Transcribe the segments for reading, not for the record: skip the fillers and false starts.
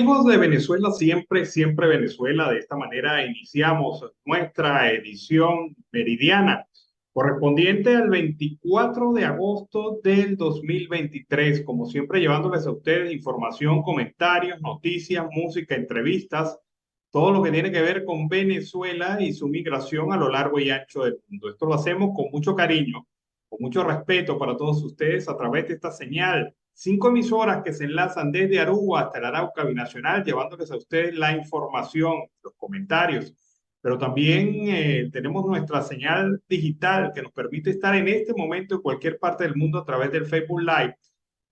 Amigos de Venezuela, siempre Venezuela. De esta manera iniciamos nuestra edición meridiana correspondiente al 24 de agosto del 2023. Como siempre, llevándoles a ustedes información, comentarios, noticias, música, entrevistas, todo lo que tiene que ver con Venezuela y su migración a lo largo y ancho del mundo. Esto lo hacemos con mucho cariño, con mucho respeto para todos ustedes a través de esta señal. 5 emisoras que se enlazan desde Aruba hasta el Arauca Binacional, llevándoles a ustedes la información, los comentarios. Pero también tenemos nuestra señal digital que nos permite estar en este momento en cualquier parte del mundo a través del Facebook Live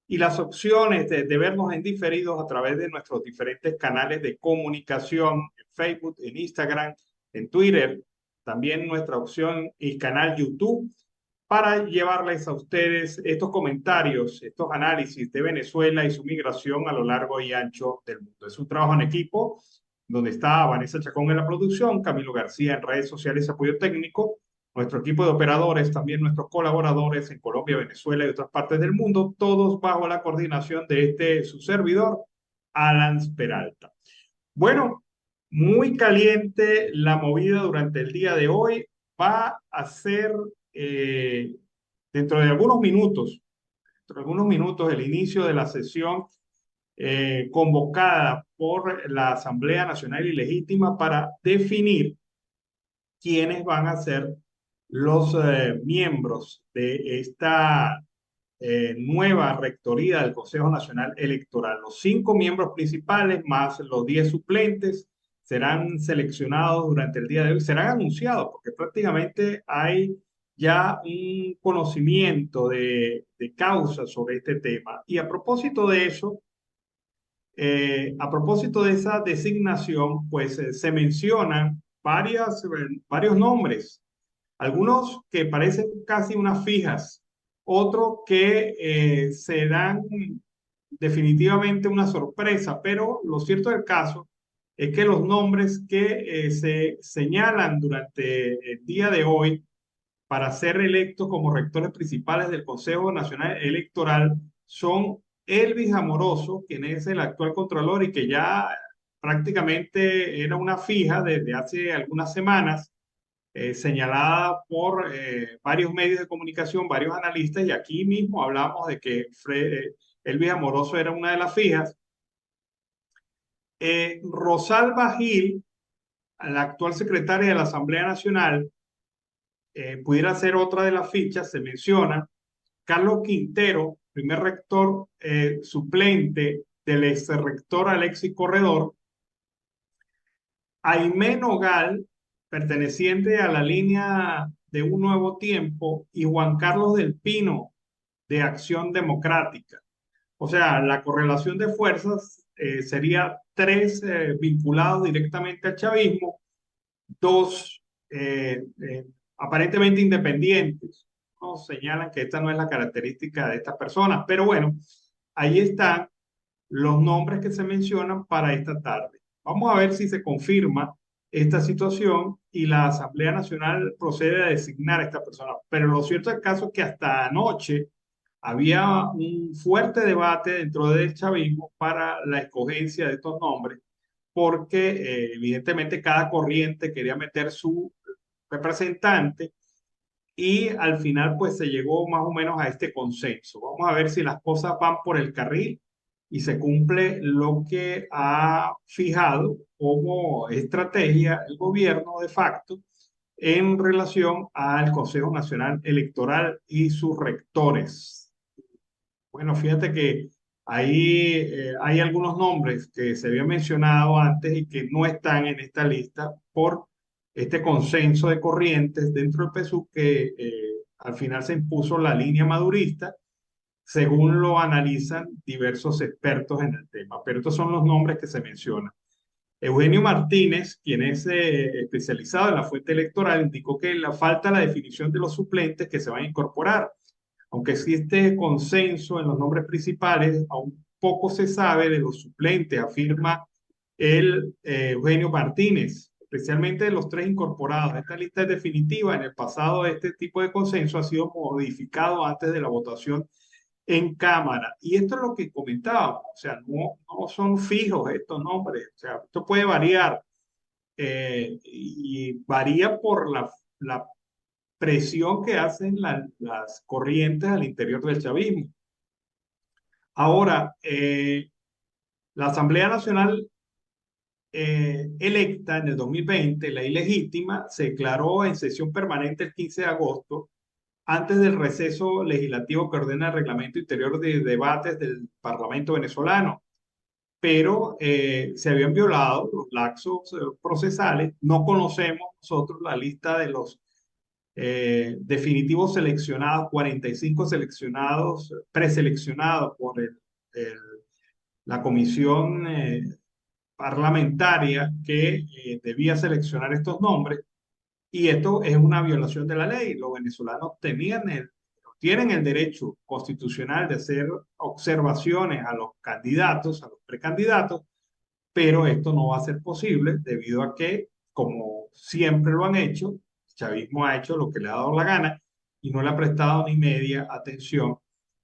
y las opciones de vernos en diferidos a través de nuestros diferentes canales de comunicación en Facebook, en Instagram, en Twitter, también nuestra opción y canal YouTube para llevarles a ustedes estos comentarios, estos análisis de Venezuela y su migración a lo largo y ancho del mundo. Es un trabajo en equipo donde está Vanessa Chacón en la producción, Camilo García en redes sociales, apoyo técnico, nuestro equipo de operadores, también nuestros colaboradores en Colombia, Venezuela y otras partes del mundo, todos bajo la coordinación de su servidor, Alan Peralta. Bueno, muy caliente la movida durante el día de hoy. Va a ser eh, dentro de algunos minutos, el inicio de la sesión convocada por la Asamblea Nacional Ilegítima para definir quiénes van a ser los miembros de esta nueva rectoría del Consejo Nacional Electoral. Los 5 miembros principales más los 10 suplentes serán seleccionados durante el día de hoy, serán anunciados porque prácticamente hay ya un conocimiento de causa sobre este tema. Y a propósito de eso, a propósito de esa designación, pues se mencionan varios nombres, algunos que parecen casi unas fijas, otros que serán definitivamente una sorpresa, pero lo cierto del caso es que los nombres que se señalan durante el día de hoy para ser electos como rectores principales del Consejo Nacional Electoral son Elvis Amoroso, quien es el actual contralor y que ya prácticamente era una fija desde hace algunas semanas, señalada por varios medios de comunicación, varios analistas, y aquí mismo hablamos de que Elvis Amoroso era una de las fijas. Rosalba Gil, la actual secretaria de la Asamblea Nacional, pudiera ser otra de las fichas, se menciona. Carlos Quintero, primer rector suplente del ex rector Alexis Corredor. Aimé Nogal, perteneciente a la línea de Un Nuevo Tiempo, y Juan Carlos del Pino, de Acción Democrática. O sea, la correlación de fuerzas sería 3 vinculados directamente al chavismo, 2 aparentemente independientes. ¿No? Señalan que esta no es la característica de estas personas, pero bueno, ahí están los nombres que se mencionan para esta tarde. Vamos a ver si se confirma esta situación y la Asamblea Nacional procede a designar a esta persona. Pero lo cierto del caso es que hasta anoche había un fuerte debate dentro del chavismo para la escogencia de estos nombres, porque evidentemente cada corriente quería meter su representante y al final pues se llegó más o menos a este consenso. Vamos a ver si las cosas van por el carril y se cumple lo que ha fijado como estrategia el gobierno de facto en relación al Consejo Nacional Electoral y sus rectores. Bueno, fíjate que ahí hay algunos nombres que se habían mencionado antes y que no están en esta lista por este consenso de corrientes dentro del PSUV que al final se impuso la línea madurista, según lo analizan diversos expertos en el tema. Pero estos son los nombres que se mencionan. Eugenio Martínez, quien es especializado en la fuente electoral, indicó que la falta la definición de los suplentes que se van a incorporar. Aunque existe consenso en los nombres principales, aún poco se sabe de los suplentes, afirma Eugenio Martínez, especialmente de los 3 incorporados. Esta lista es definitiva. En el pasado, este tipo de consenso ha sido modificado antes de la votación en Cámara. Y esto es lo que comentábamos, o sea, no son fijos estos nombres, o sea, esto puede variar y varía por la presión que hacen las corrientes al interior del chavismo. Ahora, la Asamblea Nacional electa en el 2020, la ilegítima, se declaró en sesión permanente el 15 de agosto, antes del receso legislativo que ordena el reglamento interior de debates del Parlamento venezolano. Pero se habían violado los lapsos procesales. No conocemos nosotros la lista de los definitivos seleccionados, 45 seleccionados, preseleccionados por la comisión parlamentaria que debía seleccionar estos nombres. Y esto es una violación de la ley. Los venezolanos tienen el derecho constitucional de hacer observaciones a los candidatos, a los precandidatos, pero esto no va a ser posible debido a que, como siempre lo han hecho, el chavismo ha hecho lo que le ha dado la gana y no le ha prestado ni media atención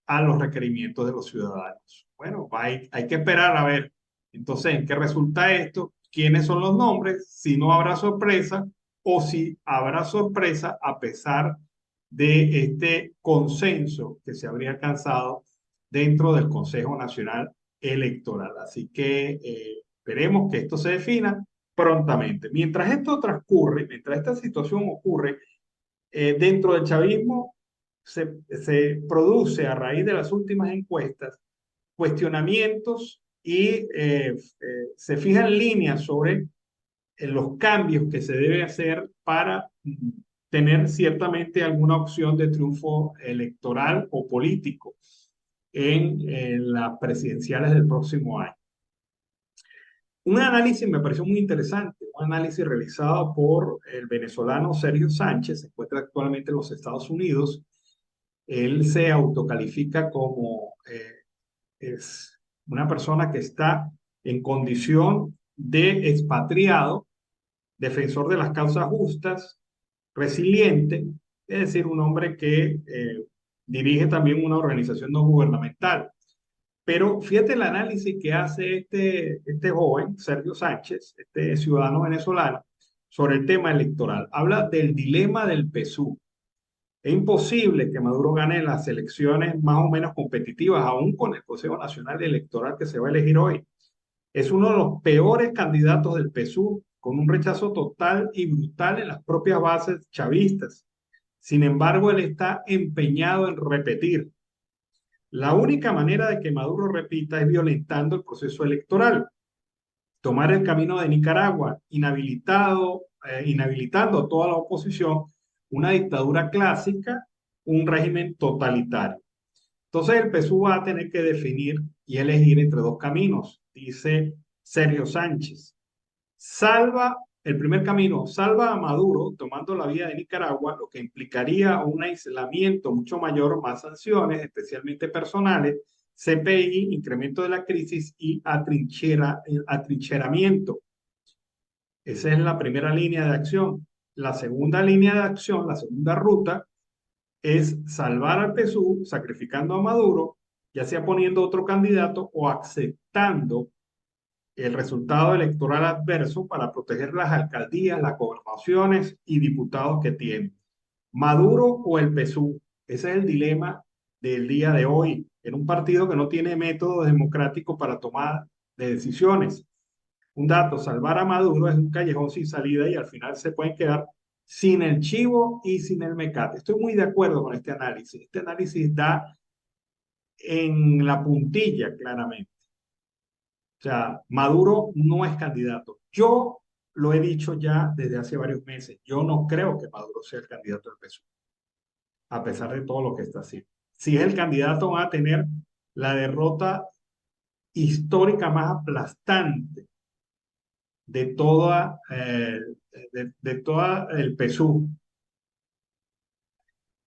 a los requerimientos de los ciudadanos. Bueno, hay que esperar a ver entonces en qué resulta esto, quiénes son los nombres, si no habrá sorpresa o si habrá sorpresa a pesar de este consenso que se habría alcanzado dentro del Consejo Nacional Electoral. Así que esperemos que esto se defina prontamente. Mientras esto transcurre, mientras esta situación ocurre, dentro del chavismo se produce a raíz de las últimas encuestas cuestionamientos y se fijan líneas sobre los cambios que se debe hacer para tener ciertamente alguna opción de triunfo electoral o político en las presidenciales del próximo año. Un análisis me pareció muy interesante, un análisis realizado por el venezolano Sergio Sánchez, se encuentra actualmente en los Estados Unidos. Él se autocalifica como es una persona que está en condición de expatriado, defensor de las causas justas, resiliente, es decir, un hombre que dirige también una organización no gubernamental. Pero fíjate el análisis que hace este joven, Sergio Sánchez, este ciudadano venezolano, sobre el tema electoral. Habla del dilema del PSUV. Es imposible que Maduro gane las elecciones más o menos competitivas, aún con el Consejo Nacional Electoral que se va a elegir hoy. Es uno de los peores candidatos del PSUV, con un rechazo total y brutal en las propias bases chavistas. Sin embargo, él está empeñado en repetir. La única manera de que Maduro repita es violentando el proceso electoral, tomar el camino de Nicaragua, inhabilitando a toda la oposición, una dictadura clásica, un régimen totalitario. Entonces el PSUV va a tener que definir y elegir entre dos caminos, dice Sergio Sánchez. El primer camino, salva a Maduro tomando la vía de Nicaragua, lo que implicaría un aislamiento mucho mayor, más sanciones, especialmente personales, CPI, incremento de la crisis y atrincheramiento. Esa es la primera línea de acción. La segunda línea de acción, la segunda ruta, es salvar al PSUV sacrificando a Maduro, ya sea poniendo otro candidato o aceptando el resultado electoral adverso para proteger las alcaldías, las gobernaciones y diputados que tiene. Maduro o el PSUV. Ese es el dilema del día de hoy, en un partido que no tiene método democrático para tomar de decisiones. Un dato, salvar a Maduro es un callejón sin salida y al final se pueden quedar sin el chivo y sin el mecate. Estoy muy de acuerdo con este análisis. Este análisis da en la puntilla claramente. O sea, Maduro no es candidato. Yo lo he dicho ya desde hace varios meses. Yo no creo que Maduro sea el candidato del PSUV, a pesar de todo lo que está haciendo. Si es el candidato, va a tener la derrota histórica más aplastante de toda el PSUV.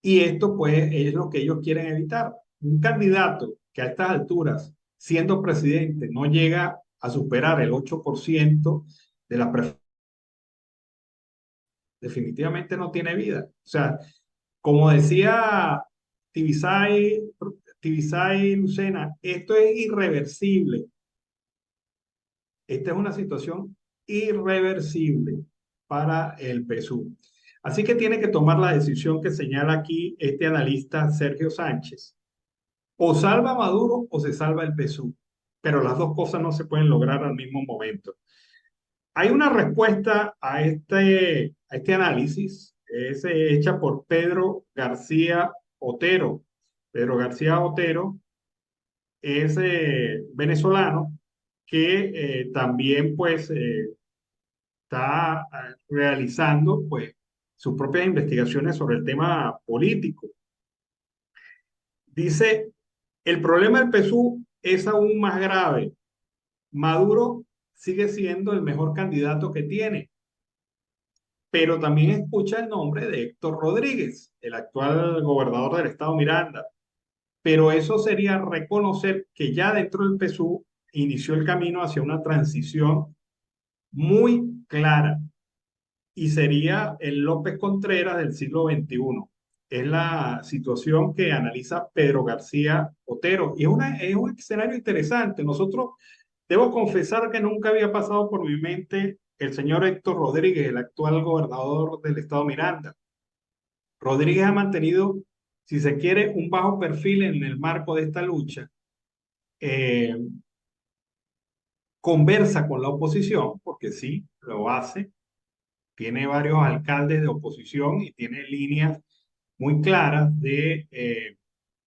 Y esto, pues, es lo que ellos quieren evitar. Un candidato que a estas alturas, siendo presidente, no llega a superar el 8% de la preferencia, definitivamente no tiene vida. O sea, como decía Tibisay, Tibisay, Lucena, esto es irreversible. Esta es una situación irreversible para el PSUV. Así que tiene que tomar la decisión que señala aquí este analista Sergio Sánchez. O salva a Maduro o se salva el PSUV. Pero las dos cosas no se pueden lograr al mismo momento. Hay una respuesta a este análisis, es hecha por Pedro García Otero. Pedro García Otero es venezolano que también pues está realizando pues sus propias investigaciones sobre el tema político. Dice, el problema del PSUV es aún más grave. Maduro sigue siendo el mejor candidato que tiene, pero también escucha el nombre de Héctor Rodríguez, el actual gobernador del estado Miranda. Pero eso sería reconocer que ya dentro del PSUV inició el camino hacia una transición muy clara y sería el López Contreras del siglo XXI. Es la situación que analiza Pedro García Otero. Y es un escenario interesante. Debo confesar que nunca había pasado por mi mente el señor Héctor Rodríguez, el actual gobernador del estado Miranda. Rodríguez ha mantenido, si se quiere, un bajo perfil en el marco de esta lucha. Eh, Conversa con la oposición, porque sí, lo hace, tiene varios alcaldes de oposición y tiene líneas muy claras de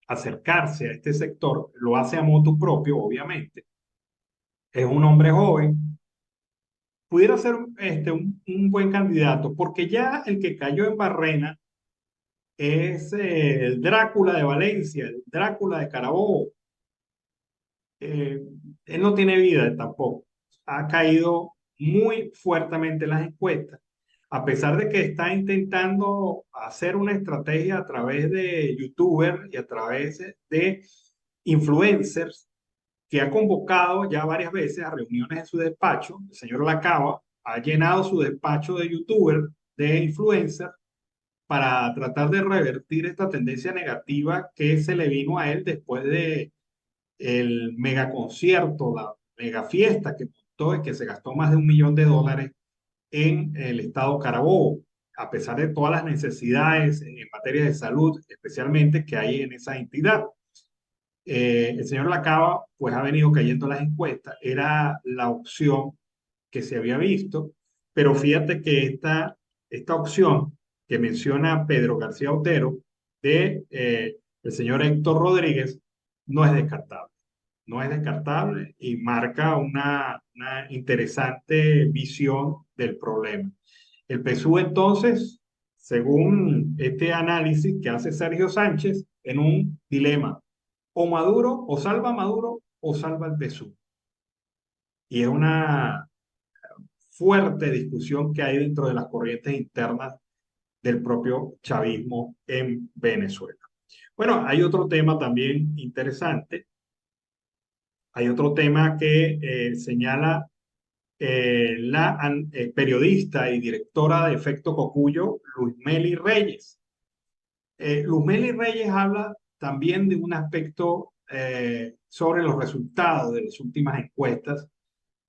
acercarse a este sector. Lo hace a motu propio, obviamente. Es un hombre joven. Pudiera ser un buen candidato, porque ya el que cayó en Barrena es el Drácula de Valencia, el Drácula de Carabobo. eh, Él no tiene vida tampoco. Ha caído muy fuertemente en las encuestas, a pesar de que está intentando hacer una estrategia a través de youtubers y a través de influencers que ha convocado ya varias veces a reuniones en su despacho. El señor Lacaba ha llenado su despacho de youtubers, de influencers, para tratar de revertir esta tendencia negativa que se le vino a él después de el megaconcierto, la mega fiesta que montó y que se gastó más de $1 millón en el estado Carabobo, a pesar de todas las necesidades en materia de salud, especialmente que hay en esa entidad. El señor Lacaba, pues ha venido cayendo las encuestas, era la opción que se había visto, pero fíjate que esta opción que menciona Pedro García Otero de el señor Héctor Rodríguez no es descartable. No es descartable y marca una interesante visión del problema. El PSUV entonces, según este análisis que hace Sergio Sánchez, en un dilema, o Maduro, o salva a Maduro, o salva al PSUV. Y es una fuerte discusión que hay dentro de las corrientes internas del propio chavismo en Venezuela. Bueno, hay otro tema también interesante. Hay otro tema que señala la periodista y directora de Efecto Cocuyo, Luzmely Reyes. Luzmely Reyes habla también de un aspecto sobre los resultados de las últimas encuestas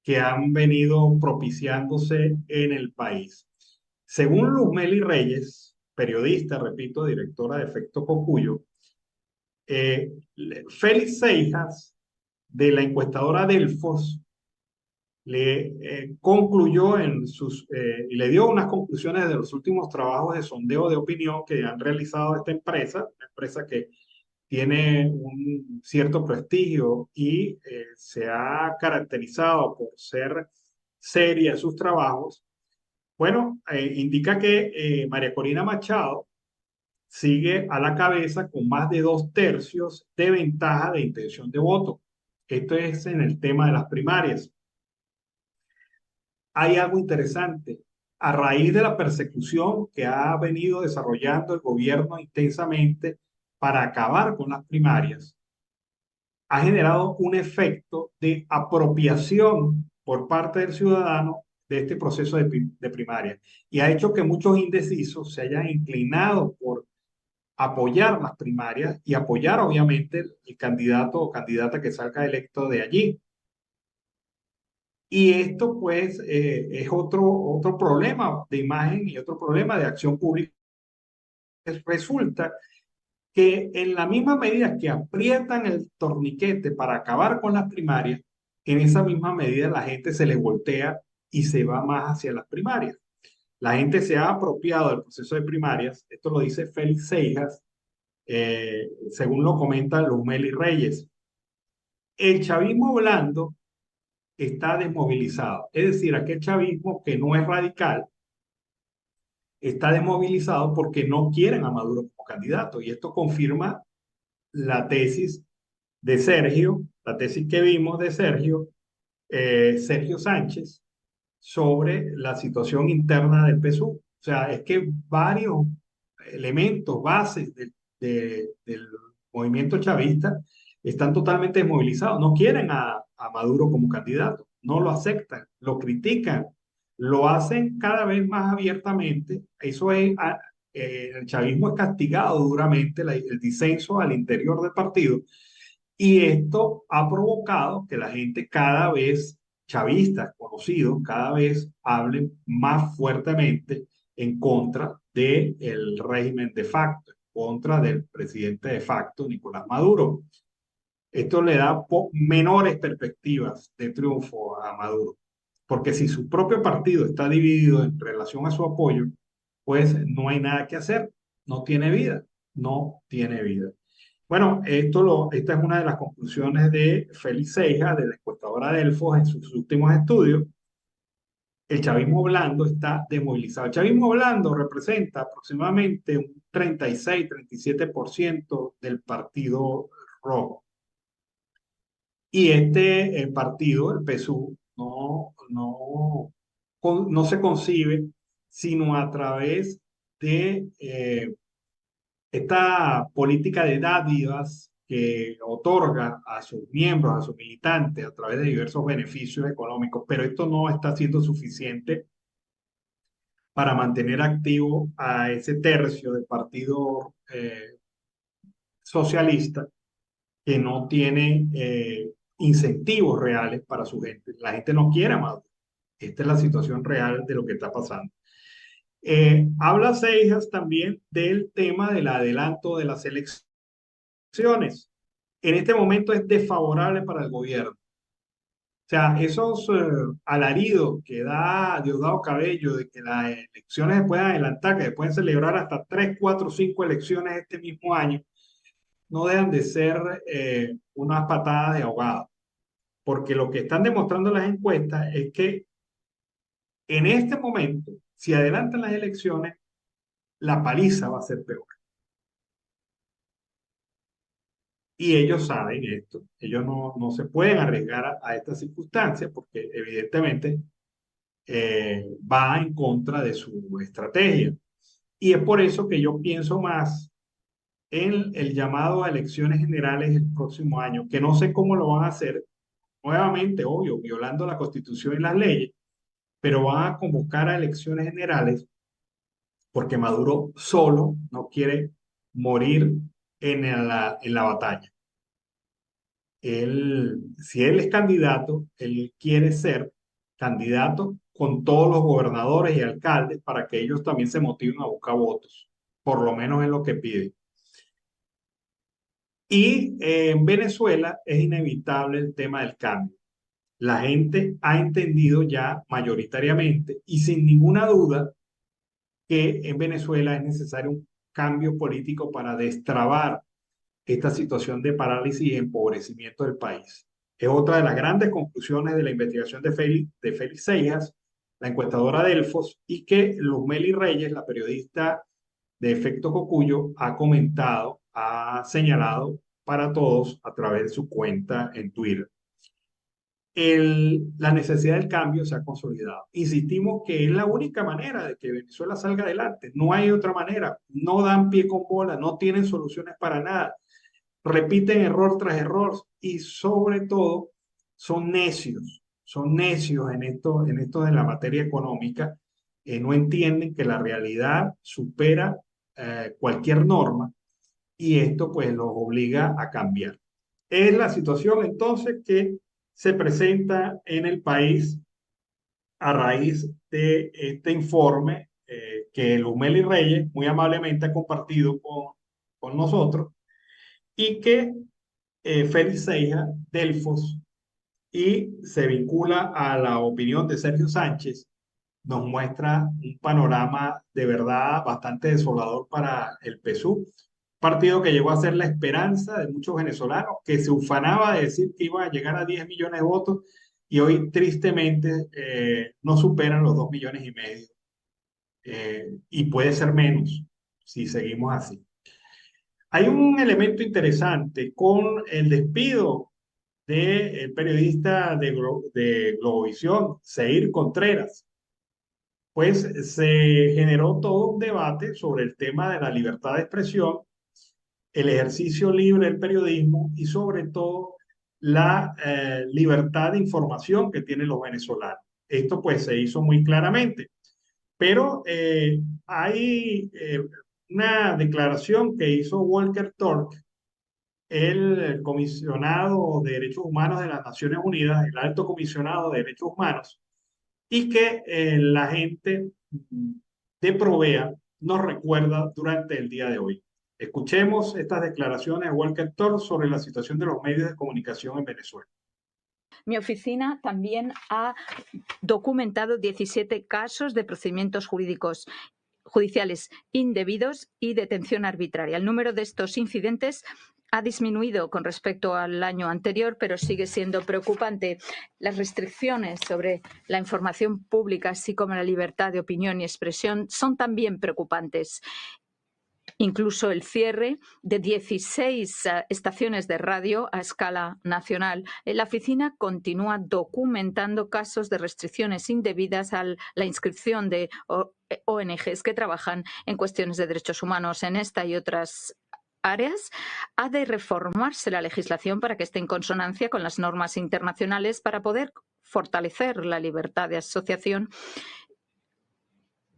que han venido propiciándose en el país. Según Luzmely Reyes, periodista, repito, directora de Efecto Cocuyo, eh, Félix Seijas, de la encuestadora Delfos, le concluyó y le dio unas conclusiones de los últimos trabajos de sondeo de opinión que han realizado esta empresa, una empresa que tiene un cierto prestigio y se ha caracterizado por ser seria en sus trabajos. Bueno, indica que María Corina Machado sigue a la cabeza con más de 2/3 de ventaja de intención de voto. Esto es en el tema de las primarias. Hay algo interesante. A raíz de la persecución que ha venido desarrollando el gobierno intensamente para acabar con las primarias, ha generado un efecto de apropiación por parte del ciudadano de este proceso de primaria y ha hecho que muchos indecisos se hayan inclinado por apoyar las primarias y apoyar obviamente el candidato o candidata que salga electo de allí. Y esto pues es otro problema de imagen y otro problema de acción pública. Resulta que en la misma medida que aprietan el torniquete para acabar con las primarias, en esa misma medida la gente se le voltea y se va más hacia las primarias. La gente se ha apropiado del proceso de primarias, esto lo dice Félix Seijas, según lo comenta Luzmeli Reyes. El chavismo blando está desmovilizado, es decir, aquel chavismo que no es radical está desmovilizado porque no quieren a Maduro como candidato. Y esto confirma la tesis de Sergio, la tesis que vimos de Sergio, Sergio Sánchez, sobre la situación interna del PSUV. O sea, es que varios elementos, bases del movimiento chavista están totalmente desmovilizados. No quieren a Maduro como candidato, no lo aceptan, lo critican, lo hacen cada vez más abiertamente. Eso es, el chavismo es castigado duramente, el disenso al interior del partido. Y esto ha provocado que la gente cada vez, chavistas conocidos, cada vez hablen más fuertemente en contra del régimen de facto, en contra del presidente de facto, Nicolás Maduro. Esto le da menores perspectivas de triunfo a Maduro, porque si su propio partido está dividido en relación a su apoyo, pues no hay nada que hacer, no tiene vida, no tiene vida. Bueno, esta es una de las conclusiones de Félix Seija, de la encuestadora Delfos, en sus últimos estudios. El chavismo blando está desmovilizado. El chavismo blando representa aproximadamente un 36-37% del partido rojo. Y este partido, el PSUV, no se concibe sino a través de esta política de dádivas que otorga a sus miembros, a sus militantes, a través de diversos beneficios económicos, pero esto no está siendo suficiente para mantener activo a ese tercio del partido socialista que no tiene incentivos reales para su gente. La gente no quiere a Maduro. Esta es la situación real de lo que está pasando. Habla Seijas también del tema del adelanto de las elecciones. En este momento es desfavorable para el gobierno. O sea, esos alaridos que da Diosdado Cabello de que las elecciones se puedan adelantar, que se pueden celebrar hasta 3, 4, 5 elecciones este mismo año, no dejan de ser unas patadas de ahogado. Porque lo que están demostrando las encuestas es que en este momento, si adelantan las elecciones, la paliza va a ser peor. Y ellos saben esto. Ellos no se pueden arriesgar a estas circunstancias porque evidentemente va en contra de su estrategia. Y es por eso que yo pienso más en el llamado a elecciones generales el próximo año, que no sé cómo lo van a hacer, nuevamente, obvio, violando la Constitución y las leyes, pero van a convocar a elecciones generales porque Maduro solo no quiere morir en la batalla. Si él es candidato, él quiere ser candidato con todos los gobernadores y alcaldes para que ellos también se motiven a buscar votos, por lo menos es lo que pide. Y en Venezuela es inevitable el tema del cambio. La gente ha entendido ya mayoritariamente y sin ninguna duda que en Venezuela es necesario un cambio político para destrabar esta situación de parálisis y empobrecimiento del país. Es otra de las grandes conclusiones de la investigación de Félix Seijas, la encuestadora Delfos, y que Luzmeli Reyes, la periodista de Efecto Cocuyo, ha comentado, ha señalado para todos a través de su cuenta en Twitter. La necesidad del cambio se ha consolidado. Insistimos que es la única manera de que Venezuela salga adelante. No hay otra manera. No dan pie con bola, no tienen soluciones para nada. Repiten error tras error y sobre todo son necios en esto de la materia económica. No entienden que la realidad supera cualquier norma y esto pues los obliga a cambiar. Es la situación entonces que se presenta en el país a raíz de este informe que Lumeli Reyes muy amablemente ha compartido con nosotros y que Félix Seija, Delfos, y se vincula a la opinión de Sergio Sánchez, nos muestra un panorama de verdad bastante desolador para el PSUV, partido que llegó a ser la esperanza de muchos venezolanos, que se ufanaba de decir que iba a llegar a 10 millones de votos y hoy tristemente no superan los 2,5 millones, y puede ser menos si seguimos así. Hay un elemento interesante con el despido del periodista de Globovisión, Seir Contreras. Pues se generó todo un debate sobre el tema de la libertad de expresión, el ejercicio libre del periodismo y sobre todo la libertad de información que tienen los venezolanos. Esto pues se hizo muy claramente, pero hay una declaración que hizo Volker Turk, el comisionado de Derechos Humanos de las Naciones Unidas, el alto comisionado de Derechos Humanos, y que la gente de Provea nos recuerda durante el día de hoy. Escuchemos estas declaraciones de Walker Thor sobre la situación de los medios de comunicación en Venezuela. Mi oficina también ha documentado 17 casos de procedimientos judiciales indebidos y detención arbitraria. El número de estos incidentes ha disminuido con respecto al año anterior, pero sigue siendo preocupante. Las restricciones sobre la información pública, así como la libertad de opinión y expresión, son también preocupantes. Incluso el cierre de 16 estaciones de radio a escala nacional. La oficina continúa documentando casos de restricciones indebidas a la inscripción de ONGs que trabajan en cuestiones de derechos humanos en esta y otras áreas. Ha de reformarse la legislación para que esté en consonancia con las normas internacionales para poder fortalecer la libertad de asociación,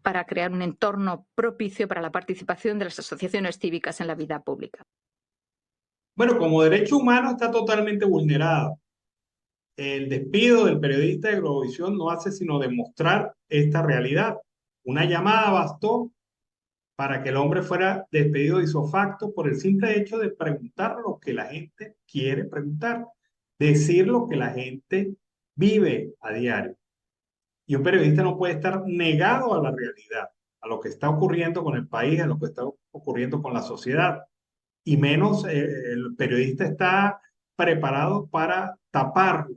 para crear un entorno propicio para la participación de las asociaciones cívicas en la vida pública. Bueno, como derecho humano está totalmente vulnerado. El despido del periodista de Globovisión no hace sino demostrar esta realidad. Una llamada bastó para que el hombre fuera despedido ipso facto por el simple hecho de preguntar lo que la gente quiere preguntar, decir lo que la gente vive a diario. Y un periodista no puede estar negado a la realidad, a lo que está ocurriendo con el país, a lo que está ocurriendo con la sociedad. Y menos el periodista está preparado para tapar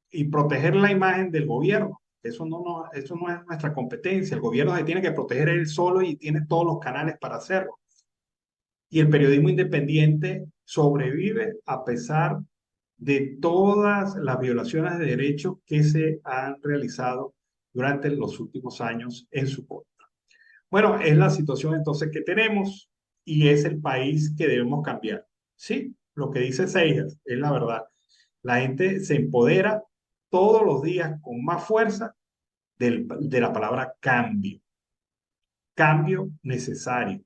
y proteger la imagen del gobierno. Eso no es nuestra competencia. El gobierno se tiene que proteger él solo y tiene todos los canales para hacerlo. Y el periodismo independiente sobrevive a pesar de todas las violaciones de derechos que se han realizado durante los últimos años en su contra. Bueno, es la situación entonces que tenemos y es el país que debemos cambiar. Sí, lo que dice Seijas es la verdad. La gente se empodera todos los días con más fuerza de la palabra cambio. Cambio necesario,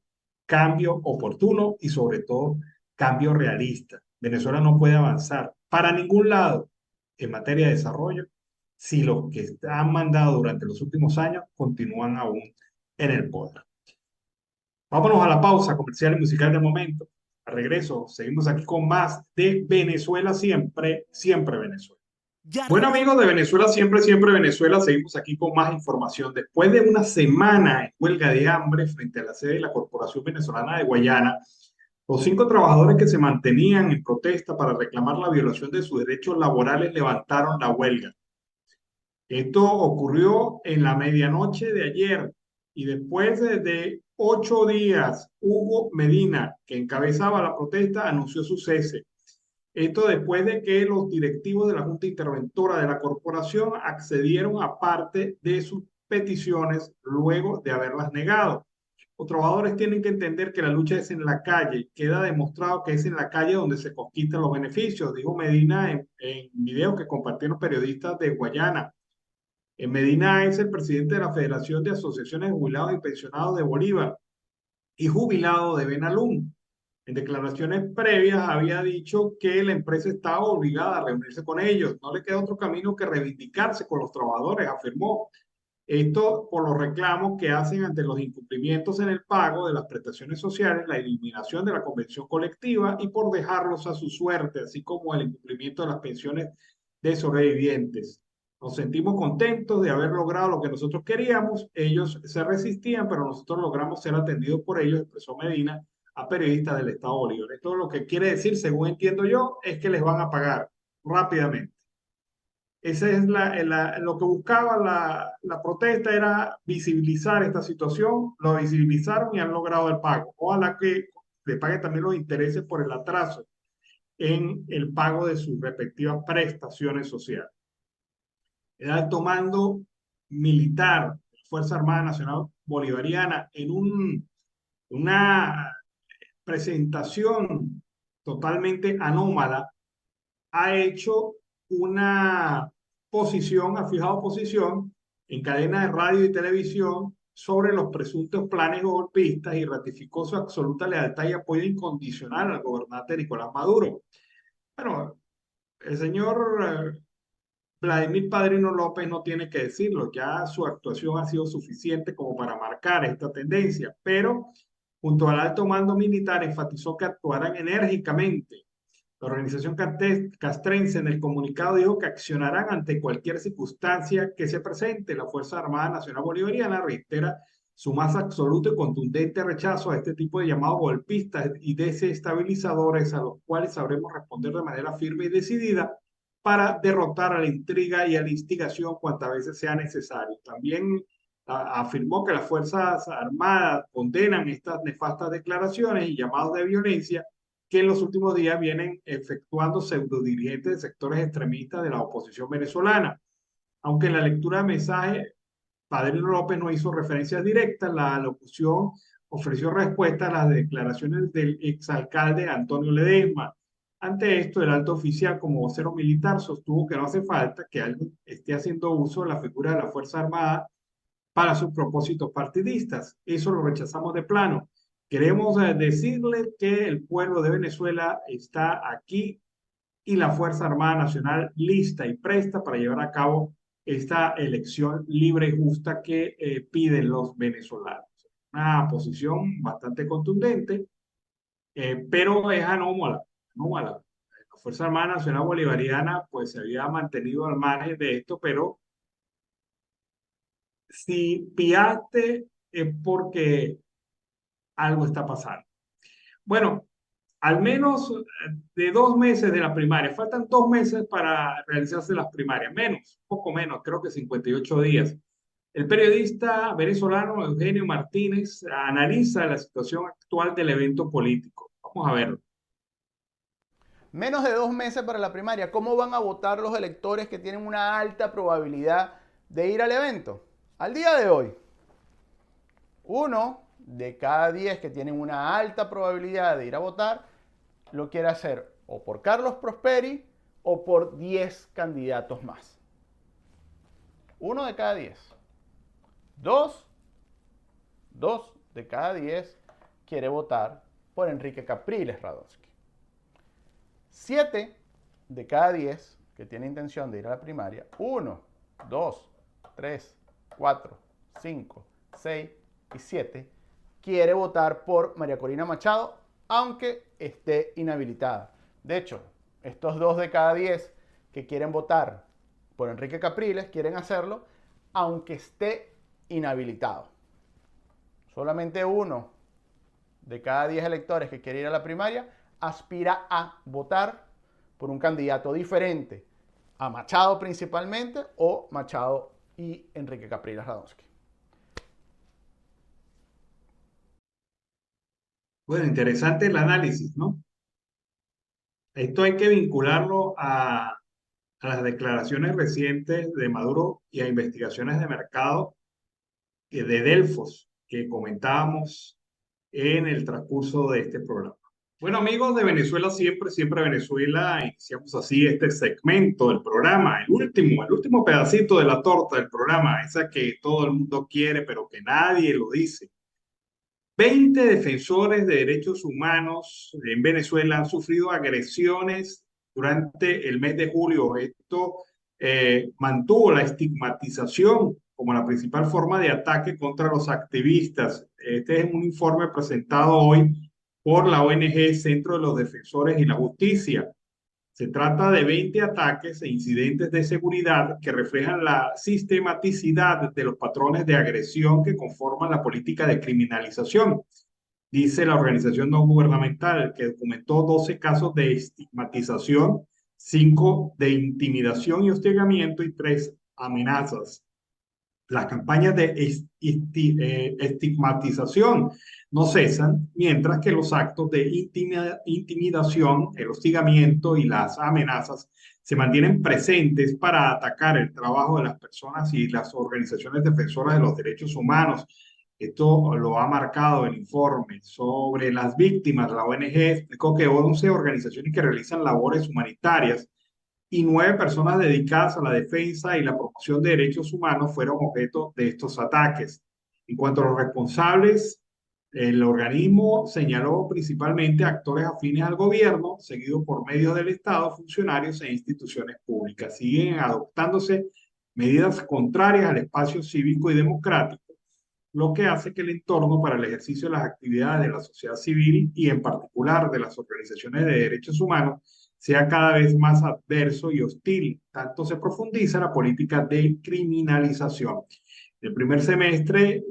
cambio oportuno y sobre todo cambio realista. Venezuela no puede avanzar para ningún lado en materia de desarrollo si los que han mandado durante los últimos años continúan aún en el poder. Vámonos a la pausa comercial y musical de momento. A regreso, seguimos aquí con más de Venezuela siempre, siempre Venezuela. Bueno, amigos de Venezuela siempre, siempre Venezuela, seguimos aquí con más información. Después de una semana en huelga de hambre frente a la sede de la Corporación Venezolana de Guayana, los 5 trabajadores que se mantenían en protesta para reclamar la violación de sus derechos laborales levantaron la huelga. Esto ocurrió en la medianoche de ayer y después de 8 días, Hugo Medina, que encabezaba la protesta, anunció su cese. Esto después de que los directivos de la Junta Interventora de la corporación accedieron a parte de sus peticiones luego de haberlas negado. Los trabajadores tienen que entender que la lucha es en la calle. Queda demostrado que es en la calle donde se conquistan los beneficios, dijo Medina en video que compartieron periodistas de Guayana. Medina es el presidente de la Federación de Asociaciones de Jubilados y Pensionados de Bolívar y jubilado de Benalún. En declaraciones previas había dicho que la empresa estaba obligada a reunirse con ellos. No le queda otro camino que reivindicarse con los trabajadores, afirmó. Esto por los reclamos que hacen ante los incumplimientos en el pago de las prestaciones sociales, la eliminación de la convención colectiva y por dejarlos a su suerte, así como el incumplimiento de las pensiones de sobrevivientes. Nos sentimos contentos de haber logrado lo que nosotros queríamos. Ellos se resistían, pero nosotros logramos ser atendidos por ellos, expresó Medina a periodistas del Estado Bolívar. Esto lo que quiere decir, según entiendo yo, es que les van a pagar rápidamente. Ese es lo que buscaba la protesta, era visibilizar esta situación, lo visibilizaron y han logrado el pago. Ojalá que le pague también los intereses por el atraso en el pago de sus respectivas prestaciones sociales. El alto mando militar, Fuerza Armada Nacional Bolivariana, en una presentación totalmente anómala, ha hecho una posición, ha fijado posición en cadena de radio y televisión sobre los presuntos planes golpistas y ratificó su absoluta lealtad y apoyo incondicional al gobernante Nicolás Maduro. Bueno, el señor Vladimir Padrino López no tiene que decirlo, ya su actuación ha sido suficiente como para marcar esta tendencia, pero junto al alto mando militar enfatizó que actuarán enérgicamente. La organización castrense en el comunicado dijo que accionarán ante cualquier circunstancia que se presente. La Fuerza Armada Nacional Bolivariana reitera su más absoluto y contundente rechazo a este tipo de llamados golpistas y desestabilizadores a los cuales sabremos responder de manera firme y decidida para derrotar a la intriga y a la instigación cuantas veces sea necesario. También afirmó que las Fuerzas Armadas condenan estas nefastas declaraciones y llamados de violencia que en los últimos días vienen efectuando pseudodirigentes de sectores extremistas de la oposición venezolana. Aunque en la lectura de mensaje, Padrino López no hizo referencias directas, la locución ofreció respuesta a las declaraciones del exalcalde Antonio Ledesma. Ante esto, el alto oficial, como vocero militar, sostuvo que no hace falta que alguien esté haciendo uso de la figura de la Fuerza Armada para sus propósitos partidistas. Eso lo rechazamos de plano. Queremos decirle que el pueblo de Venezuela está aquí y la Fuerza Armada Nacional lista y presta para llevar a cabo esta elección libre y justa que piden los venezolanos. Una posición bastante contundente, pero es anómala, anómala. La Fuerza Armada Nacional Bolivariana pues se había mantenido al margen de esto, pero si piaste es porque algo está pasando. Bueno, al menos de 2 meses de la primaria, faltan 2 meses para realizarse las primarias, menos, poco menos, creo que 58 días. El periodista venezolano Eugenio Martínez analiza la situación actual del evento político. Vamos a verlo. Menos de 2 meses para la primaria. ¿Cómo van a votar los electores que tienen una alta probabilidad de ir al evento? Al día de hoy, 1 de cada 10 que tienen una alta probabilidad de ir a votar lo quiere hacer o por Carlos Prosperi o por 10 candidatos más. 1 de cada 10. 2 de cada 10 quiere votar por Enrique Capriles Radonsky. 7 de cada 10 que tiene intención de ir a la primaria, 1, 2, 3, 4, 5, 6 y 7, quiere votar por María Corina Machado, aunque esté inhabilitada. De hecho, estos 2 de cada 10 que quieren votar por Enrique Capriles quieren hacerlo aunque esté inhabilitado. Solamente 1 de cada 10 electores que quiere ir a la primaria aspira a votar por un candidato diferente a Machado principalmente o Machado y Enrique Capriles Radonsky. Bueno, interesante el análisis, ¿no? Esto hay que vincularlo a las declaraciones recientes de Maduro y a investigaciones de mercado de Delfos que comentábamos en el transcurso de este programa. Bueno, amigos de Venezuela siempre, siempre Venezuela, iniciamos así este segmento del programa, el último pedacito de la torta del programa, esa que todo el mundo quiere, pero que nadie lo dice. 20 defensores de derechos humanos en Venezuela han sufrido agresiones durante el mes de julio. Esto mantuvo la estigmatización como la principal forma de ataque contra los activistas. Este es un informe presentado hoy por la ONG Centro de los Defensores y la Justicia. Se trata de 20 ataques e incidentes de seguridad que reflejan la sistematicidad de los patrones de agresión que conforman la política de criminalización, dice la organización no gubernamental, que documentó 12 casos de estigmatización, 5 de intimidación y hostigamiento y 3 amenazas. Las campañas de estigmatización no cesan, mientras que los actos de intimidación, el hostigamiento y las amenazas se mantienen presentes para atacar el trabajo de las personas y las organizaciones defensoras de los derechos humanos. Esto lo ha marcado el informe sobre las víctimas. La ONG explicó que 11 organizaciones que realizan labores humanitarias y 9 personas dedicadas a la defensa y la promoción de derechos humanos fueron objeto de estos ataques. En cuanto a los responsables, el organismo señaló principalmente actores afines al gobierno, seguido por medios del Estado, funcionarios e instituciones públicas. Siguen adoptándose medidas contrarias al espacio cívico y democrático, lo que hace que el entorno para el ejercicio de las actividades de la sociedad civil y en particular de las organizaciones de derechos humanos sea cada vez más adverso y hostil. Tanto se profundiza la política de criminalización. En el primer semestre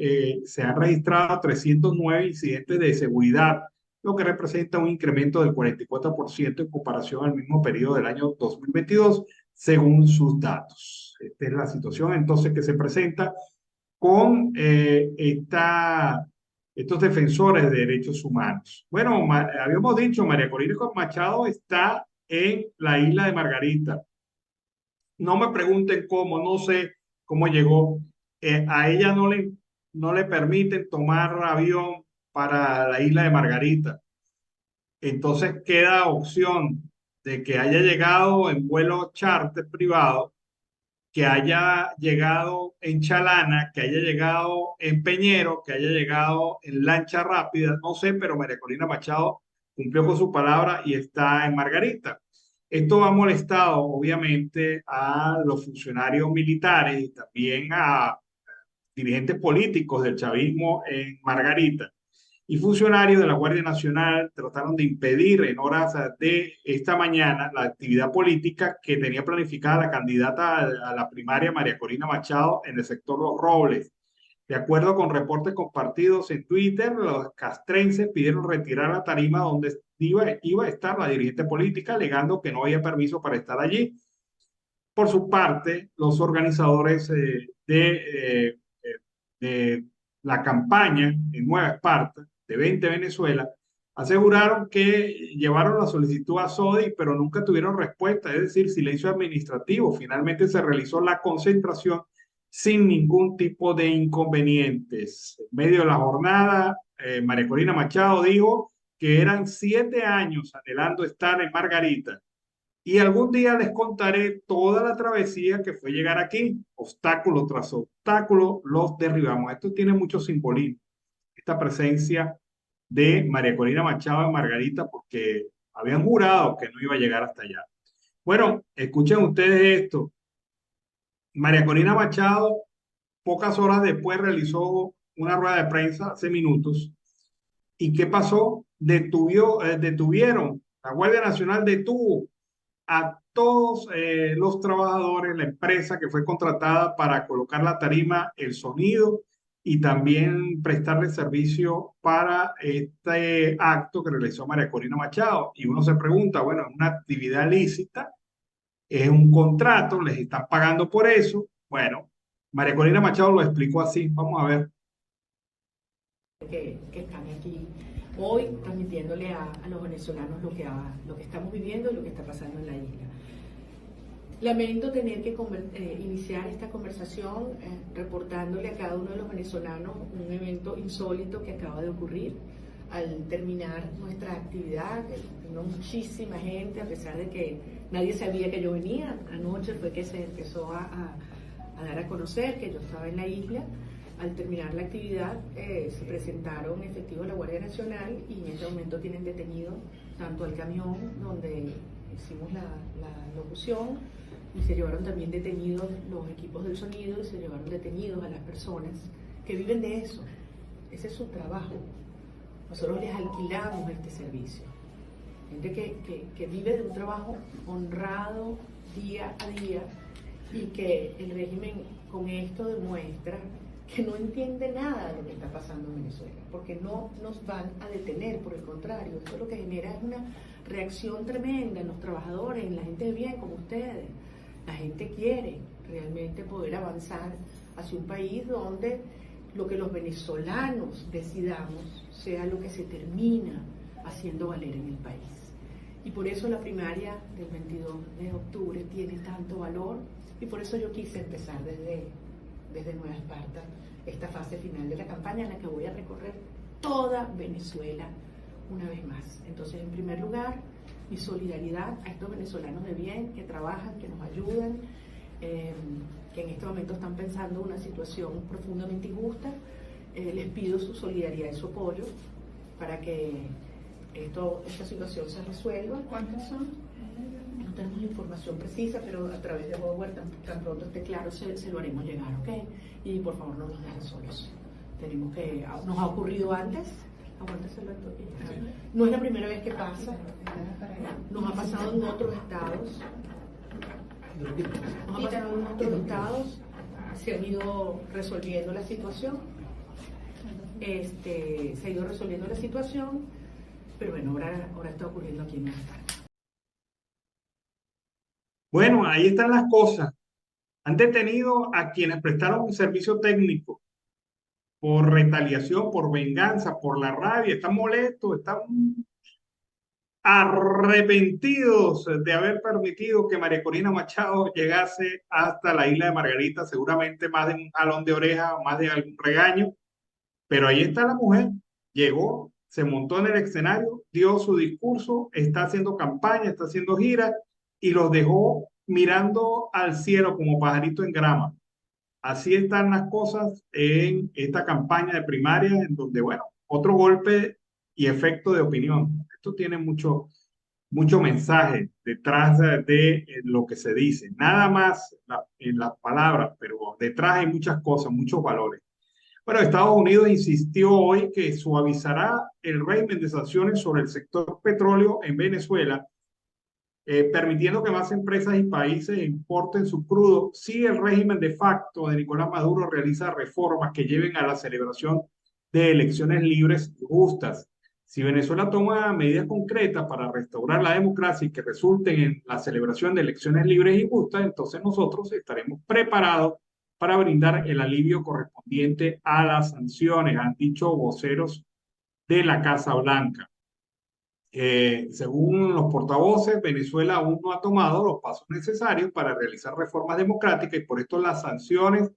se han registrado 309 incidentes de seguridad, lo que representa un incremento del 44% en comparación al mismo periodo del año 2022, según sus datos. Esta es la situación entonces que se presenta con estos defensores de derechos humanos. Bueno, habíamos dicho, María Corina Machado está en la isla de Margarita. No me pregunten cómo, no sé cómo llegó. A ella no le permiten tomar avión para la isla de Margarita. Entonces queda opción de que haya llegado en vuelo charter privado, que haya llegado en Chalana, que haya llegado en Peñero, que haya llegado en lancha rápida, no sé, pero María Corina Machado cumplió con su palabra y está en Margarita. Esto ha molestado, obviamente, a los funcionarios militares y también a dirigentes políticos del chavismo en Margarita. Y funcionarios de la Guardia Nacional trataron de impedir en horas de esta mañana la actividad política que tenía planificada la candidata a la primaria María Corina Machado en el sector Los Robles. De acuerdo con reportes compartidos en Twitter, los castrenses pidieron retirar la tarima donde iba a estar la dirigente política, alegando que no había permiso para estar allí. Por su parte, los organizadores de la campaña en Nueva Esparta de 20 Venezuela aseguraron que llevaron la solicitud a SODI, pero nunca tuvieron respuesta, es decir, silencio administrativo. Finalmente se realizó la concentración sin ningún tipo de inconvenientes. En medio de la jornada, María Corina Machado dijo que eran 7 años anhelando estar en Margarita. Y algún día les contaré toda la travesía que fue llegar aquí. Obstáculo tras obstáculo los derribamos. Esto tiene mucho simbolismo. Esta presencia de María Corina Machado en Margarita, porque habían jurado que no iba a llegar hasta allá. Bueno, escuchen ustedes esto. María Corina Machado, pocas horas después, realizó una rueda de prensa hace minutos. ¿Y qué pasó? Detuvieron, la Guardia Nacional detuvo a todos los trabajadores, la empresa que fue contratada para colocar la tarima, el sonido y también prestarle servicio para este acto que realizó María Corina Machado. Y uno se pregunta, bueno, es una actividad lícita, es un contrato, les están pagando por eso. Bueno, María Corina Machado lo explicó así. Vamos a ver. Que están aquí hoy transmitiéndole a los venezolanos lo que estamos viviendo y lo que está pasando en la isla. Lamento tener que iniciar esta conversación reportándole a cada uno de los venezolanos un evento insólito que acaba de ocurrir. Al terminar nuestra actividad, vino muchísima gente, a pesar de que nadie sabía que yo venía. Anoche fue que se empezó a dar a conocer que yo estaba en la isla. Al terminar la actividad se presentaron efectivos de la Guardia Nacional y en este momento tienen detenido tanto al camión donde hicimos la locución, y se llevaron también detenidos los equipos del sonido y se llevaron detenidos a las personas que viven de eso. Ese es su trabajo. Nosotros les alquilamos este servicio. Gente que vive de un trabajo honrado día a día, y que el régimen con esto demuestra que no entiende nada de lo que está pasando en Venezuela, porque no nos van a detener, por el contrario, esto lo que genera es una reacción tremenda en los trabajadores, en la gente de bien como ustedes. La gente quiere realmente poder avanzar hacia un país donde lo que los venezolanos decidamos sea lo que se termina haciendo valer en el país. Y por eso la primaria del 22 de octubre tiene tanto valor, y por eso yo quise empezar desde Nueva Esparta esta fase final de la campaña en la que voy a recorrer toda Venezuela una vez más. Entonces, en primer lugar, mi solidaridad a estos venezolanos de bien que trabajan, que nos ayudan, que en este momento están pensando una situación profundamente injusta. Les pido su solidaridad y su apoyo para que esta situación se resuelva. ¿Cuántos son? No tenemos la información precisa, pero a través de Bower, tan pronto esté claro, se lo haremos llegar, ¿ok? Y por favor no nos dejen solos. Nos ha ocurrido antes. Aguántaselo, no es la primera vez que pasa. Nos ha pasado en otros estados. Se han ido resolviendo la situación. Se ha ido resolviendo la situación, pero bueno, ahora está ocurriendo aquí en Nueva Esparta. Bueno, ahí están las cosas. Han detenido a quienes prestaron un servicio técnico por retaliación, por venganza, por la rabia. Están molestos, están arrepentidos de haber permitido que María Corina Machado llegase hasta la isla de Margarita, seguramente más de un jalón de oreja, más de algún regaño. Pero ahí está la mujer, llegó, se montó en el escenario, dio su discurso, está haciendo campaña, está haciendo gira, y los dejó mirando al cielo como pajarito en grama. Así están las cosas en esta campaña de primaria, en donde, bueno, otro golpe y efecto de opinión. Esto tiene mucho mensaje detrás de lo que se dice. Nada más en las palabras, pero detrás hay muchas cosas, muchos valores. Bueno, Estados Unidos insistió hoy que suavizará el régimen de sanciones sobre el sector petróleo en Venezuela, permitiendo que más empresas y países importen su crudo si el régimen de facto de Nicolás Maduro realiza reformas que lleven a la celebración de elecciones libres y justas. Si Venezuela toma medidas concretas para restaurar la democracia y que resulten en la celebración de elecciones libres y justas, entonces nosotros estaremos preparados para brindar el alivio correspondiente a las sanciones, han dicho voceros de la Casa Blanca. Según los portavoces, Venezuela aún no ha tomado los pasos necesarios para realizar reformas democráticas, y por esto las sanciones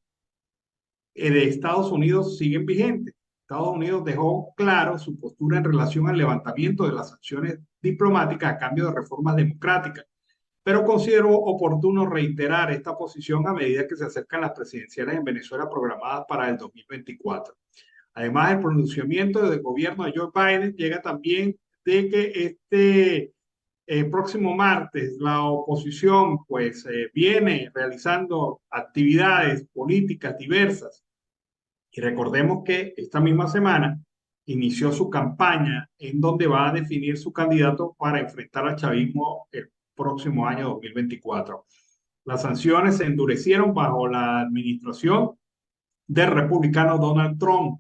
de Estados Unidos siguen vigentes. Estados Unidos dejó claro su postura en relación al levantamiento de las sanciones diplomáticas a cambio de reformas democráticas, pero consideró oportuno reiterar esta posición a medida que se acercan las presidenciales en Venezuela programadas para el 2024. Además, el pronunciamiento del gobierno de Joe Biden llega también de que próximo martes la oposición viene realizando actividades políticas diversas. Y recordemos que esta misma semana inició su campaña en donde va a definir su candidato para enfrentar al chavismo el próximo año 2024. Las sanciones se endurecieron bajo la administración del republicano Donald Trump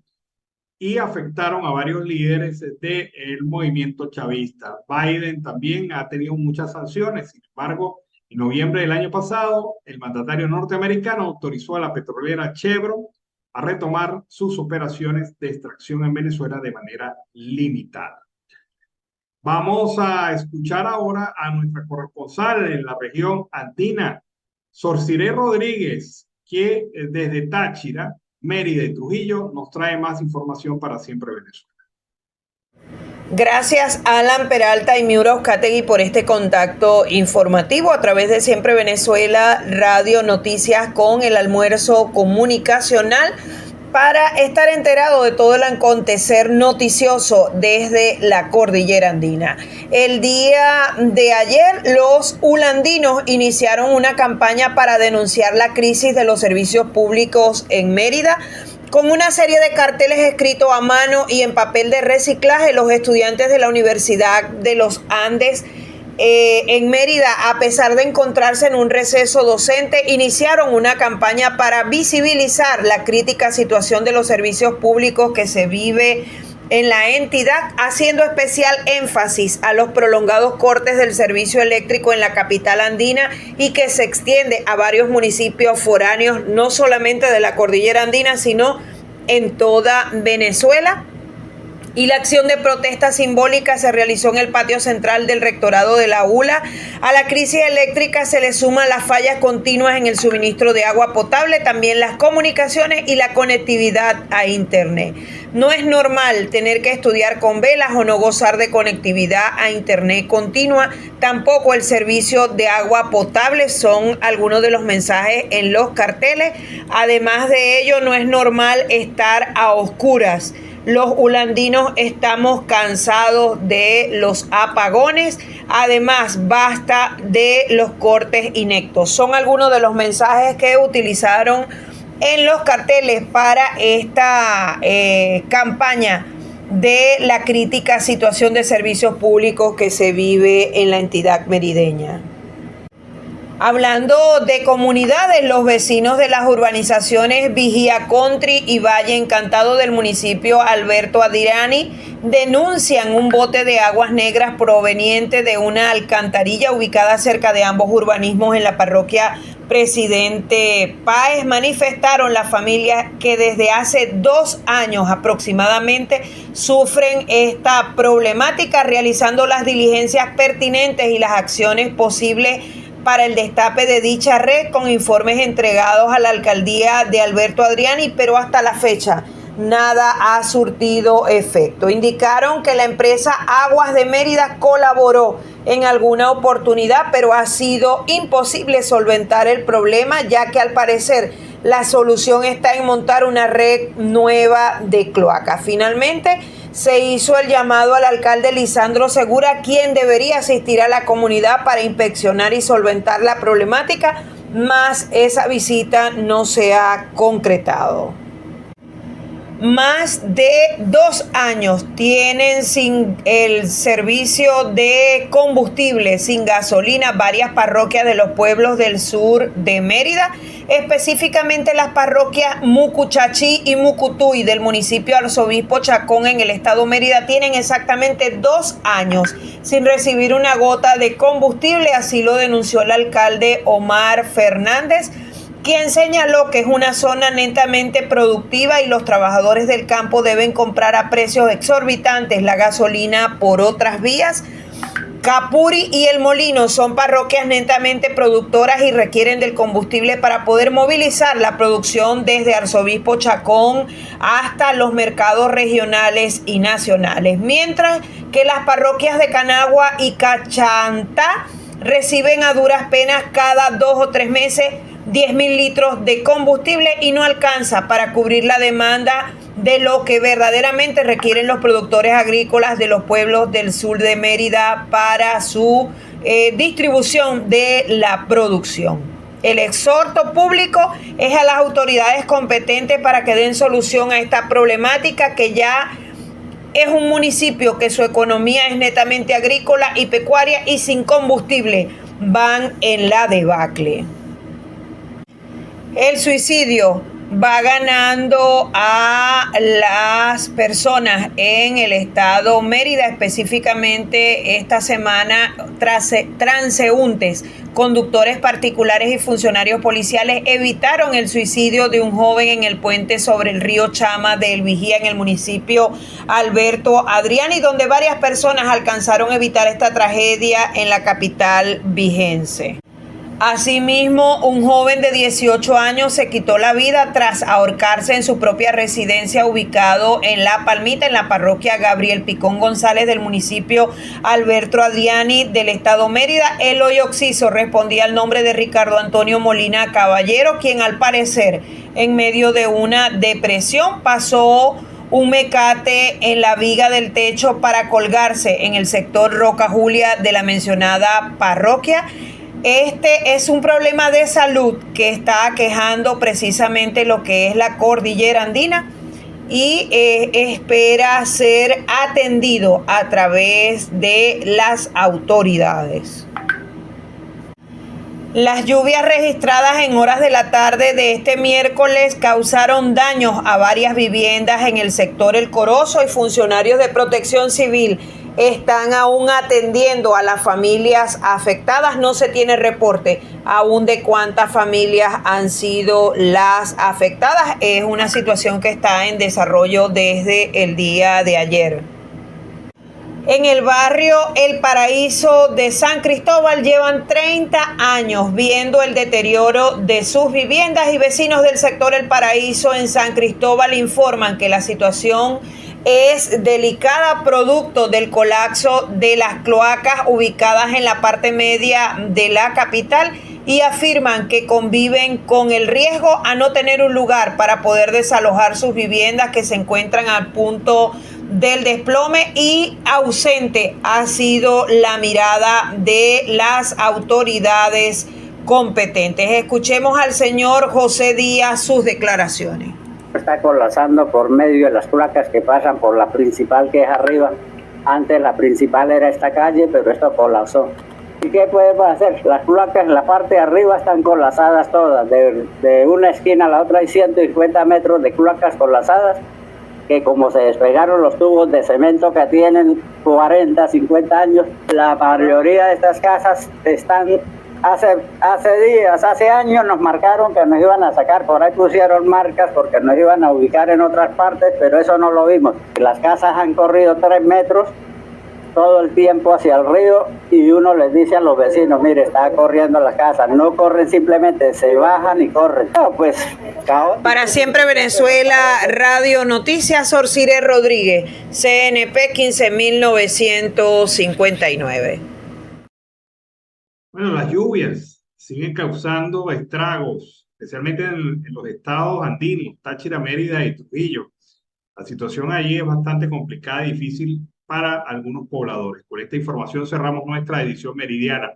y afectaron a varios líderes del movimiento chavista. Biden también ha tenido muchas sanciones. Sin embargo, en noviembre del año pasado, el mandatario norteamericano autorizó a la petrolera Chevron a retomar sus operaciones de extracción en Venezuela de manera limitada. Vamos a escuchar ahora a nuestra corresponsal en la región andina, Sorciré Rodríguez, que desde Táchira, Mérida y Trujillo nos trae más información para Siempre Venezuela. Gracias Alan Peralta y Miura Uzcategui por este contacto informativo a través de Siempre Venezuela Radio Noticias con el almuerzo comunicacional para estar enterado de todo el acontecer noticioso desde la cordillera andina. El día de ayer, los ulandinos iniciaron una campaña para denunciar la crisis de los servicios públicos en Mérida. Con una serie de carteles escritos a mano y en papel de reciclaje, los estudiantes de la Universidad de los Andes en Mérida, a pesar de encontrarse en un receso docente, iniciaron una campaña para visibilizar la crítica situación de los servicios públicos que se vive en la entidad, haciendo especial énfasis a los prolongados cortes del servicio eléctrico en la capital andina y que se extiende a varios municipios foráneos, no solamente de la cordillera andina, sino en toda Venezuela. Y la acción de protesta simbólica se realizó en el patio central del rectorado de la ULA. A la crisis eléctrica se le suman las fallas continuas en el suministro de agua potable, también las comunicaciones y la conectividad a Internet. No es normal tener que estudiar con velas o no gozar de conectividad a Internet continua. Tampoco el servicio de agua potable, son algunos de los mensajes en los carteles. Además de ello, no es normal estar a oscuras. Los ulandinos estamos cansados de los apagones. Además, basta de los cortes ineptos. Son algunos de los mensajes que utilizaron en los carteles para esta campaña de la crítica situación de servicios públicos que se vive en la entidad merideña. Hablando de comunidades, los vecinos de las urbanizaciones Vigía Country y Valle Encantado del municipio Alberto Adriani denuncian un bote de aguas negras proveniente de una alcantarilla ubicada cerca de ambos urbanismos en la parroquia Presidente Páez. Manifestaron las familias que desde hace 2 años aproximadamente sufren esta problemática, realizando las diligencias pertinentes y las acciones posibles para el destape de dicha red, con informes entregados a la alcaldía de Alberto Adriani, pero hasta la fecha nada ha surtido efecto. Indicaron que la empresa Aguas de Mérida colaboró en alguna oportunidad, pero ha sido imposible solventar el problema, ya que al parecer la solución está en montar una red nueva de cloaca. Finalmente, se hizo el llamado al alcalde Lisandro Segura, quien debería asistir a la comunidad para inspeccionar y solventar la problemática, mas esa visita no se ha concretado. Más de 2 años tienen sin el servicio de combustible, sin gasolina, varias parroquias de los pueblos del sur de Mérida, específicamente las parroquias Mucuchachí y Mucutuy del municipio Arzobispo Chacón en el estado Mérida tienen exactamente 2 años sin recibir una gota de combustible. Así lo denunció el alcalde Omar Fernández, quien señaló que es una zona netamente productiva y los trabajadores del campo deben comprar a precios exorbitantes la gasolina por otras vías. Capuri y El Molino son parroquias netamente productoras y requieren del combustible para poder movilizar la producción desde Arzobispo Chacón hasta los mercados regionales y nacionales, mientras que las parroquias de Canagua y Cachantá reciben a duras penas cada 2 o 3 meses 10.000 litros de combustible y no alcanza para cubrir la demanda de lo que verdaderamente requieren los productores agrícolas de los pueblos del sur de Mérida para su distribución de la producción. El exhorto público es a las autoridades competentes para que den solución a esta problemática, que ya es un municipio que su economía es netamente agrícola y pecuaria y sin combustible van en la debacle. El suicidio va ganando a las personas en el estado Mérida, específicamente esta semana transeúntes, conductores particulares y funcionarios policiales evitaron el suicidio de un joven en el puente sobre el río Chama del Vigía en el municipio Alberto Adriani, donde varias personas alcanzaron a evitar esta tragedia en la capital vigense. Asimismo, un joven de 18 años se quitó la vida tras ahorcarse en su propia residencia ubicado en La Palmita, en la parroquia Gabriel Picón González del municipio Alberto Adriani del estado Mérida. Eloy Oxiso respondía al nombre de Ricardo Antonio Molina Caballero, quien al parecer en medio de una depresión pasó un mecate en la viga del techo para colgarse en el sector Roca Julia de la mencionada parroquia. Este es un problema de salud que está aquejando precisamente lo que es la cordillera andina y espera ser atendido a través de las autoridades. Las lluvias registradas en horas de la tarde de este miércoles causaron daños a varias viviendas en el sector El Corozo y funcionarios de Protección Civil están aún atendiendo a las familias afectadas. No se tiene reporte aún de cuántas familias han sido las afectadas. Es una situación que está en desarrollo desde el día de ayer. En el barrio El Paraíso de San Cristóbal llevan 30 años viendo el deterioro de sus viviendas y vecinos del sector El Paraíso en San Cristóbal informan que la situación es delicada producto del colapso de las cloacas ubicadas en la parte media de la capital y afirman que conviven con el riesgo a no tener un lugar para poder desalojar sus viviendas que se encuentran al punto del desplome y ausente ha sido la mirada de las autoridades competentes. Escuchemos al señor José Díaz sus declaraciones. Está colapsando por medio de las placas que pasan por la principal que es arriba. Antes la principal era esta calle, pero esto colapsó. ¿Y qué podemos hacer? Las placas en la parte de arriba están colapsadas todas. De una esquina a la otra hay 150 metros de placas colapsadas que como se despegaron los tubos de cemento que tienen 40, 50 años, la mayoría de estas casas están... Hace años nos marcaron que nos iban a sacar, por ahí pusieron marcas porque nos iban a ubicar en otras partes, pero eso no lo vimos. Las casas han corrido 3 metros todo el tiempo hacia el río y uno les dice a los vecinos, mire, está corriendo la casa. No corren simplemente, se bajan y corren. No, pues, caos. Para Siempre Venezuela, Radio Noticias, Orcire Rodríguez, CNP 15959. Bueno, las lluvias siguen causando estragos, especialmente en los estados andinos, Táchira, Mérida y Trujillo. La situación allí es bastante complicada y difícil para algunos pobladores. Con esta información cerramos nuestra edición meridiana.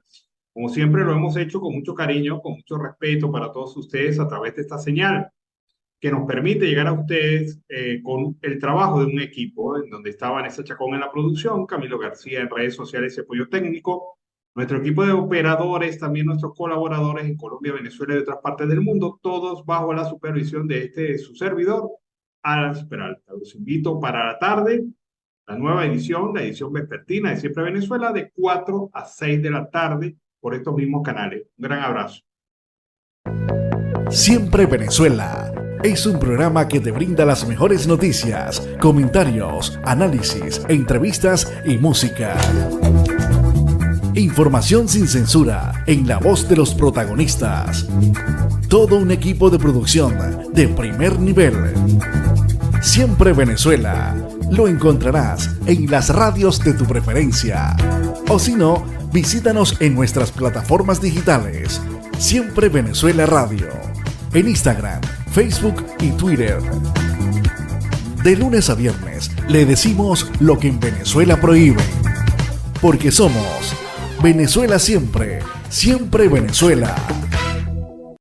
Como siempre lo hemos hecho con mucho cariño, con mucho respeto para todos ustedes a través de esta señal que nos permite llegar a ustedes con el trabajo de un equipo, en donde está Vanessa Chacón en la producción, Camilo García en redes sociales y apoyo técnico, nuestro equipo de operadores, también nuestros colaboradores en Colombia, Venezuela y otras partes del mundo, todos bajo la supervisión de su servidor, Alan Peralta. Los invito para la tarde, la nueva edición, la edición vespertina de Siempre Venezuela, de 4 a 6 de la tarde por estos mismos canales. Un gran abrazo. Siempre Venezuela es un programa que te brinda las mejores noticias, comentarios, análisis, entrevistas y música. Información sin censura, en la voz de los protagonistas. Todo un equipo de producción de primer nivel. Siempre Venezuela. Lo encontrarás en las radios de tu preferencia. O si no, visítanos en nuestras plataformas digitales. Siempre Venezuela Radio. En Instagram, Facebook y Twitter. De lunes a viernes le decimos lo que en Venezuela prohíben. Porque somos Venezuela siempre, siempre Venezuela.